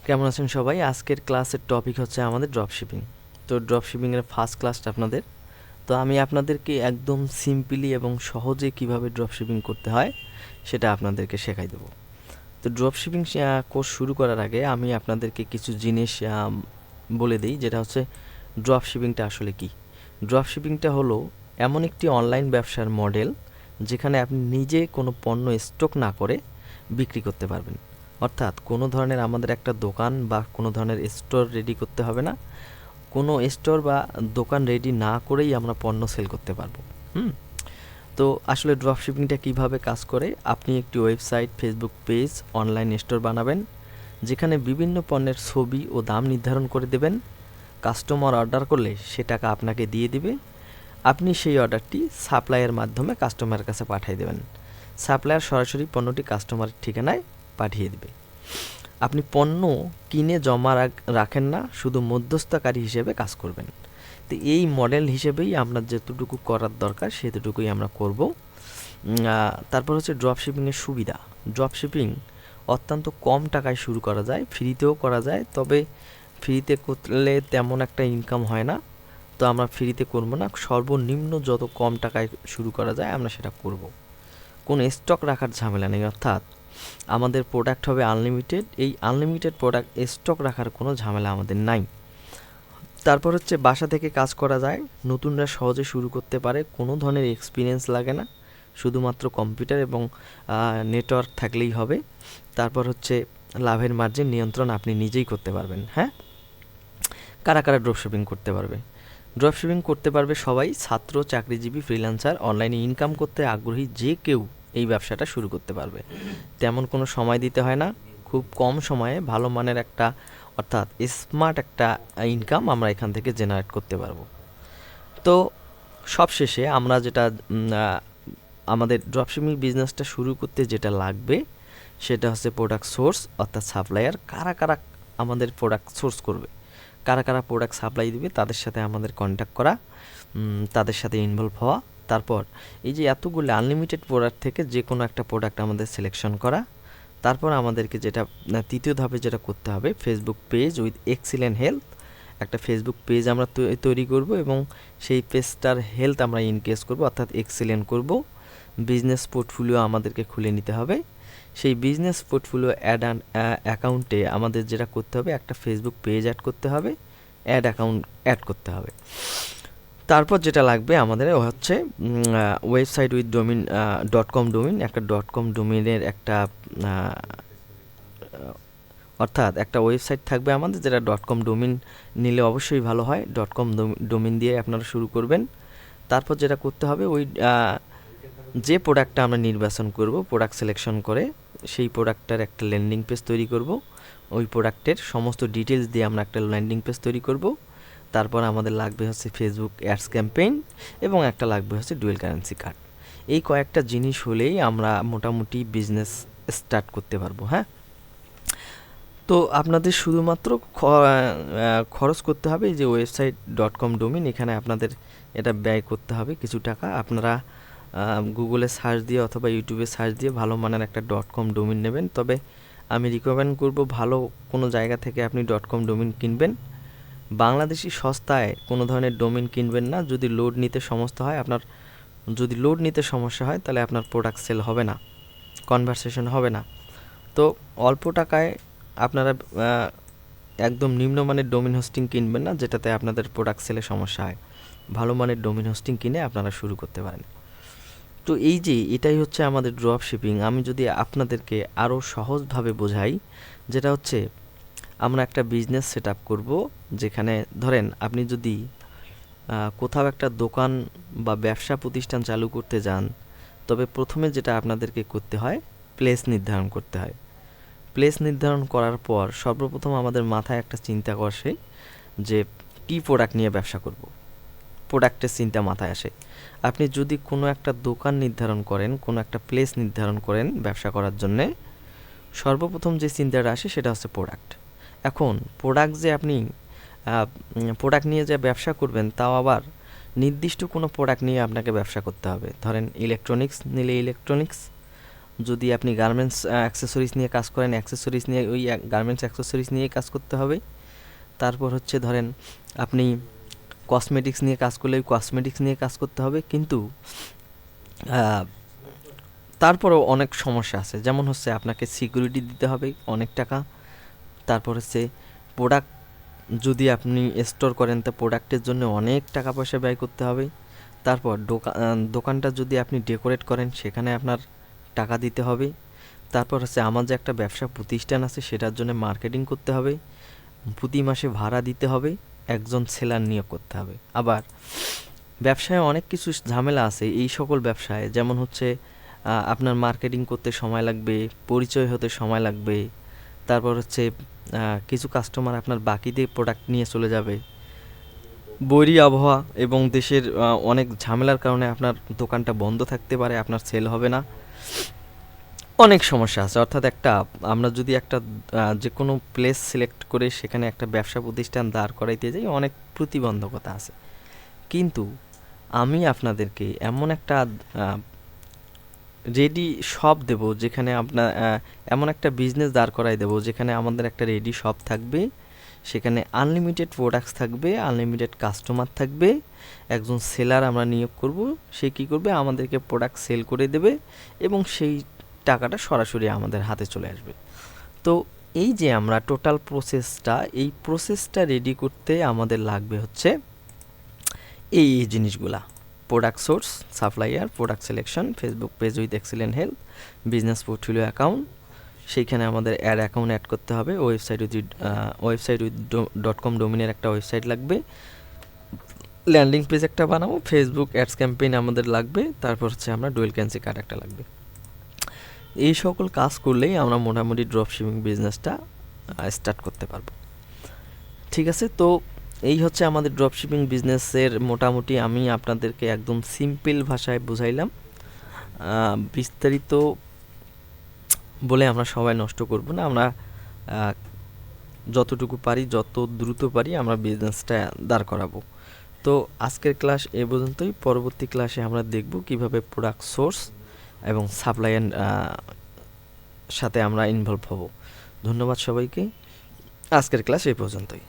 কেমন আছেন সবাই? আজকের ক্লাসের টপিক হচ্ছে আমাদের ড্রপশিপিং। তো ড্রপশিপিংয়ের ফার্স্ট ক্লাসটা আপনাদের। তো আমি আপনাদেরকে একদম সিম্পলি এবং সহজে কিভাবে ড্রপশিপিং করতে হয় সেটা আপনাদেরকে শেখাই দেবো। তো ড্রপশিপিং কোর্স শুরু করার আগে আমি আপনাদেরকে কিছু জিনিস বলে দিই, যেটা হচ্ছে ড্রপশিপিংটা আসলে কি। ড্রপশিপিংটা হলো এমন একটি অনলাইন ব্যবসার মডেল যেখানে আপনি নিজে কোনো পণ্য স্টক না করে বিক্রি করতে পারবেন। অর্থাৎ কোনো ধরনের আমাদের একটা দোকান বা কোনো ধরনের স্টোর রেডি করতে হবে না। কোনো স্টোর বা দোকান রেডি না করেই আমরা পণ্য সেল করতে পারবো। তো আসলে ড্রপশিপিংটা কিভাবে কাজ করে, আপনি একটি website, Facebook page, online store বানাবেন যেখানে বিভিন্ন পণ্যের ছবি ও দাম নির্ধারণ করে দেবেন। কাস্টমার অর্ডার করলে সে টাকা আপনাকে দিয়ে দিবে। আপনি সেই অর্ডারটি সাপ্লাইয়ের মাধ্যমে কাস্টমারের কাছে পাঠিয়ে দেবেন। সাপ্লায়ার সরাসরি পণ্যটি কাস্টমারের ঠিকানায় পাঠিয়ে দেবে। আপনি পণ্য কিনে জমা রাখেন না, শুধু মধ্যস্থতাকারী হিসেবে কাজ করবেন। তো এই মডেল হিসেবেই আমরা যতটুকু করার দরকার সেতটুকুই আমরা করব। তারপর হচ্ছে ড্রপশিপিংয়ের সুবিধা। ড্রপশিপিং অত্যন্ত কম টাকায় শুরু করা যায়, ফ্রিতেও করা যায়, তবে ফ্রিতে করলে তেমন একটা ইনকাম হয় না। তো আমরা ফ্রিতে করব না, সর্বনিম্ন যত কম টাকায় শুরু করা যায় আমরা সেটা করব। কোনো স্টক রাখার ঝামেলা নেই, অর্থাৎ আমাদের প্রোডাক্ট হবে আনলিমিটেড। এই আনলিমিটেড প্রোডাক্ট স্টক রাখার কোনো ঝামেলা আমাদের নাই। তারপর হচ্ছে বাসা থেকে কাজ করা যায়, নতুনরা সহজে শুরু করতে পারে, কোনো ধরনের এক্সপিরিয়েন্স লাগে না, শুধুমাত্র কম্পিউটার এবং নেটওয়ার্ক থাকলেই হবে। তারপর হচ্ছে লাভের মার্জিন নিয়ন্ত্রণ আপনি নিজেই করতে পারবেন। হ্যাঁ, কারা কারা ড্রপশিপিং করতে পারবে? ড্রপশিপিং করতে পারবে সবাই, ছাত্র, চাকরিজীবী, ফ্রিল্যান্সার, অনলাইনে ইনকাম করতে আগ্রহী যে কেউ এই ব্যবসাটা শুরু করতে পারবে। তেমন কোনো সময় দিতে হয় না, খুব কম সময়ে ভালো মানের একটা, অর্থাৎ স্মার্ট একটা ইনকাম আমরা এখান থেকে জেনারেট করতে পারবো। তো সবশেষে আমরা যেটা আমাদের ড্রপশিপিং বিজনেসটা শুরু করতে যেটা লাগবে সেটা হচ্ছে প্রোডাক্ট সোর্স, অর্থাৎ সাপ্লায়ার। কারা কারা আমাদের প্রোডাক্ট সোর্স করবে, কারা কারা প্রোডাক্ট সাপ্লাই দিবে, তাদের সাথে আমাদের কন্ট্যাক্ট করা, তাদের সাথে ইনভলভ হওয়া। তারপর এই যে এতগুলো আনলিমিটেড প্রোডাক্ট থেকে যে কোনো একটা প্রোডাক্ট আমাদের সিলেকশন করা। তারপর আমাদেরকে যেটা তৃতীয় ধাপে যেটা করতে হবে, Facebook page with excellent health. একটা ফেসবুক পেজ আমরা তৈরি করব এবং সেই পেজটার হেলথ আমরা ইনক্রিজ করব, অর্থাৎ এক্সিলেন্ট করব। বিজনেস পোর্টফোলিও আমাদেরকে খুলে নিতে হবে। সেই বিজনেস পোর্টফোলিও অ্যাকাউন্টে আমাদের যেটা করতে হবে, একটা ফেসবুক পেজ অ্যাড করতে হবে, অ্যাকাউন্ট অ্যাড করতে হবে। তারপর যেটা লাগবে আমাদের হচ্ছে website with domain .com domain, একটা .com ডোমিনের একটা অর্থাৎ একটা ওয়েবসাইট থাকবে আমাদের, যেটা .com ডোমিন নিলে অবশ্যই ভালো হয়। .com ডোমিন দিয়ে আপনারা শুরু করবেন। তারপর যেটা করতে হবে, ওই যে প্রোডাক্টটা আমরা নির্বাচন করব, প্রোডাক্ট সিলেকশন করে সেই প্রোডাক্টটার একটা ল্যান্ডিং পেজ তৈরি করব। ওই প্রোডাক্টের সমস্ত ডিটেলস দিয়ে আমরা একটা ল্যান্ডিং পেজ তৈরি করব। তারপর আমাদের লাগবে হচ্ছে ফেসবুক অ্যাডস ক্যাম্পেইন এবং একটা লাগবে হচ্ছে ডুয়েল কারেন্সি কার্ড। এই কয়েকটা জিনিস হলেই আমরা মোটামুটি বিজনেস স্টার্ট করতে পারবো। হ্যাঁ, তো আপনাদের শুধুমাত্র খরচ করতে হবে এই যে ওয়েবসাইট .com ডোমিন, এখানে আপনাদের এটা ব্যয় করতে হবে কিছু টাকা। আপনারা গুগলে সার্চ দিয়ে অথবা ইউটিউবে সার্চ দিয়ে ভালো মানের একটা .com ডোমিন নেবেন। তবে আমি রিকমেন্ড করব ভালো কোনো জায়গা থেকে আপনি .com ডোমিন কিনবেন। বাংলাদেশি সস্তায় কোনো ধরনের ডোমিন কিনবেন না। যদি লোড নিতে সমস্যা হয় তাহলে আপনার প্রোডাক্ট সেল হবে না, কনভারসেশন হবে না। তো অল্প টাকায় আপনারা একদম নিম্নমানের ডোমিন হোস্টিং কিনবেন না, যেটাতে আপনাদের প্রোডাক্ট সেলে সমস্যা হয়। ভালো মানের ডোমিন হোস্টিং কিনে আপনারা শুরু করতে পারেন। তো এই যে এটাই হচ্ছে আমাদের ড্রপ শিপিং। আমি যদি আপনাদেরকে আরও সহজভাবে বোঝাই, যেটা হচ্ছে আমরা একটা বিজনেস সেট আপ করবো, যেখানে ধরেন আপনি যদি কোথাও একটা দোকান বা ব্যবসা প্রতিষ্ঠান চালু করতে যান, তবে প্রথমে যেটা আপনাদেরকে করতে হয়, প্লেস নির্ধারণ করতে হয়। প্লেস নির্ধারণ করার পর সর্বপ্রথম আমাদের মাথায় একটা চিন্তা আসে যে কী প্রোডাক্ট নিয়ে ব্যবসা করব। প্রোডাক্টের চিন্তা মাথায় আসে। আপনি যদি কোনো একটা দোকান নির্ধারণ করেন, কোনো একটা প্লেস নির্ধারণ করেন ব্যবসা করার জন্যে, সর্বপ্রথম যে চিন্তাটা আসে সেটা হচ্ছে প্রোডাক্ট। এখন প্রোডাক্ট যে আপনি প্রোডাক্ট নিয়ে যে ব্যবসা করবেন, তাও আবার নির্দিষ্ট কোনো প্রোডাক্ট নিয়ে আপনাকে ব্যবসা করতে হবে। ধরেন ইলেকট্রনিক্স নিলে ইলেকট্রনিক্স, যদি আপনি গার্মেন্টস অ্যাক্সেসরিজ নিয়ে কাজ করেন, অ্যাক্সেসরিজ নিয়ে ওই গার্মেন্টস অ্যাক্সেসরিজ নিয়ে কাজ করতে হবে। তারপর হচ্ছে ধরেন আপনি কসমেটিক্স নিয়ে কাজ করলে ওই কসমেটিক্স নিয়ে কাজ করতে হবে। কিন্তু তারপরেও অনেক সমস্যা আছে, যেমন হচ্ছে আপনাকে সিকিউরিটি দিতে হবে অনেক টাকা। তারপর হচ্ছে প্রোডাক্ট যদি আপনি স্টোর করেন তো প্রোডাক্টের জন্য অনেক টাকা পয়সা ব্যয় করতে হবে। তারপর দোকানটা যদি আপনি ডেকোরেট করেন সেখানে আপনার টাকা দিতে হবে। তারপর হচ্ছে আমার যে একটা ব্যবসা প্রতিষ্ঠান আছে সেটার জন্য মার্কেটিং করতে হবে, প্রতি মাসে ভাড়া দিতে হবে, একজন সেলার নিয়োগ করতে হবে। আবার ব্যবসায় অনেক কিছু ঝামেলা আছে এই সকল ব্যবসায়, যেমন হচ্ছে আপনার মার্কেটিং করতে সময় লাগবে, পরিচয় হতে সময় লাগবে। তারপর হচ্ছে কিছু কাস্টমার আপনার বাকি দিয়ে প্রোডাক্ট নিয়ে চলে যাবে। বৈরী আবহাওয়া এবং দেশের অনেক ঝামেলার কারণে আপনার দোকানটা বন্ধ থাকতে পারে, আপনার সেল হবে না। অনেক সমস্যা আছে। অর্থাৎ আমরা যদি একটা যে কোনো প্লেস সিলেক্ট করে সেখানে একটা ব্যবসা প্রতিষ্ঠান দাঁড় করাইতে যাই, অনেক প্রতিবন্ধকতা আছে। কিন্তু আমি আপনাদেরকে এমন একটা রেডি শপ দেব, যেখানে আপনার এমন একটা বিজনেস দাঁড় করাই দেব যেখানে আমাদের একটা রেডি শপ থাকবে, সেখানে আনলিমিটেড প্রোডাক্টস থাকবে, আনলিমিটেড কাস্টমার থাকবে, একজন সেলার আমরা নিয়োগ করব, সে কী করবে আমাদেরকে প্রোডাক্ট সেল করে দেবে এবং সেই টাকাটা সরাসরি আমাদের হাতে চলে আসবে। তো এই যে আমরা টোটাল এই প্রসেসটা রেডি করতে আমাদের লাগবে হচ্ছে এই জিনিসগুলা: product source, supplier, product selection, Facebook page with excellent help, business portfolio account, সেইখানে আমাদের অ্যাকাউন্ট অ্যাড করতে হবে, ওয়েবসাইট উইথ .com ডোমিনের একটা ওয়েবসাইট লাগবে, ল্যান্ডিং পেজ একটা বানাবো, ফেসবুক অ্যাডস ক্যাম্পেইন আমাদের লাগবে, তারপর হচ্ছে আমরা ডুয়েল কারেন্সি কার্ড একটা লাগবে। এই সকল কাজ করলেই আমরা মোটামুটি ড্রপ শিপিং বিজনেসটা স্টার্ট করতে পারবো। ঠিক আছে, তো এই হচ্ছে আমাদের ড্রপ শিপিং বিজনেসের মোটামুটি আমি আপনাদেরকে একদম সিম্পল ভাষায় বুঝাইলাম। বিস্তারিত বলে আমরা সবাই নষ্ট করব না, আমরা যতটুকু পারি, যত দ্রুত পারি আমরা বিজনেসটা দাঁড় করাবো। তো আজকের ক্লাস এ পর্যন্তই। পরবর্তী ক্লাসে আমরা দেখব কিভাবে প্রোডাক্ট সোর্স এবং সাপ্লাইয়ের সাথে আমরা ইনভলভ হব। ধন্যবাদ সবাইকে। আজকের ক্লাস এই পর্যন্তই।